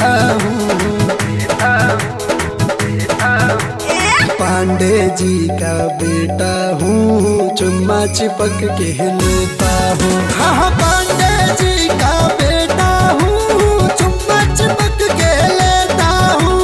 देता हूँ। पांडे जी का बेटा हूँ, चुम्मा चिपक के लेता हूँ। हाँ पांडे जी का बेटा हूँ, चुम्मा चिपक के लेता हूँ।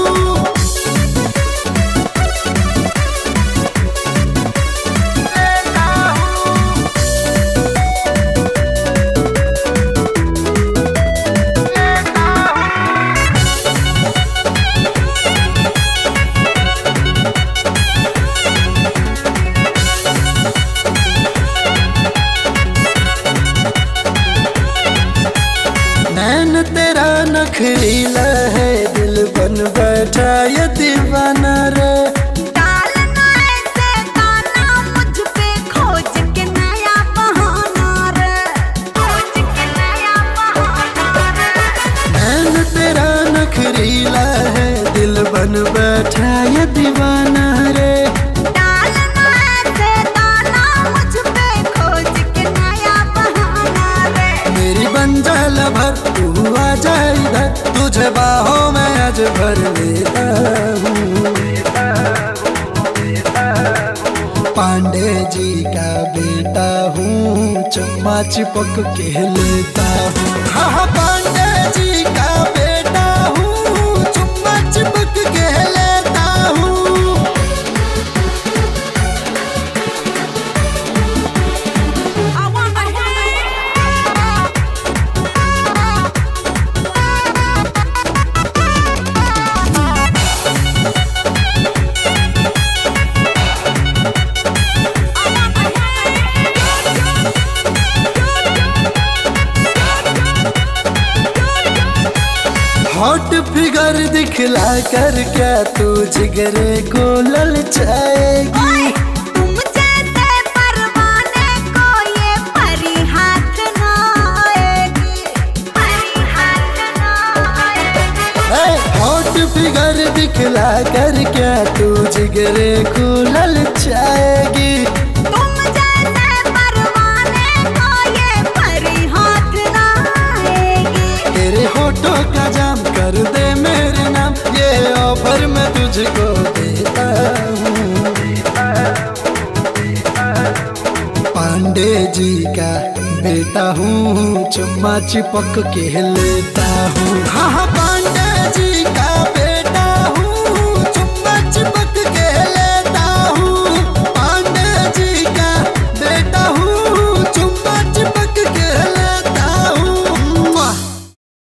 नैन तेरा नखरीला है, दिल बन बैठा ये दीवाना रे। डालना ऐसे गाना मुझ पे, खोज के नया बहाना रे, खोज के नया बहाना रे। नैन तेरा नखरीला है, दिल बन बैठा ये दीवाना रे। डालना ऐसे गाना मुझ पे, खोज के नया बहाना रे। मेरी बंजाल भर तू आ जा इधर, तुझे बाहों में आज भर लेता हूँ। पांडे जी का बेटा हूँ, चुम्मा चिपक के लेता हूँ। हाँ पांडे जी का बेटा हूँ, चुम्मा चिपक के लेता हूँ। हॉट फिगर दिखला कर क्या तू जिगरे को ललचाएगी। तुम जैसे परवाने को ये परी हाथ ना आएगी, परी हाथ ना आएगी। हॉट फिगर दिखला कर क्या तू जिगरे को ललचाएगी। तुम जैसे परवाने को ये परी हाथ ना आएगी। तेरे होठों का जाम कर दे मेरे नाम, ये ऑफर मैं तुझको देता हूँ। पांडे जी का बेटा हूँ, चुम्मा चिपक के लेता हूँ। हाँ पांडे जी का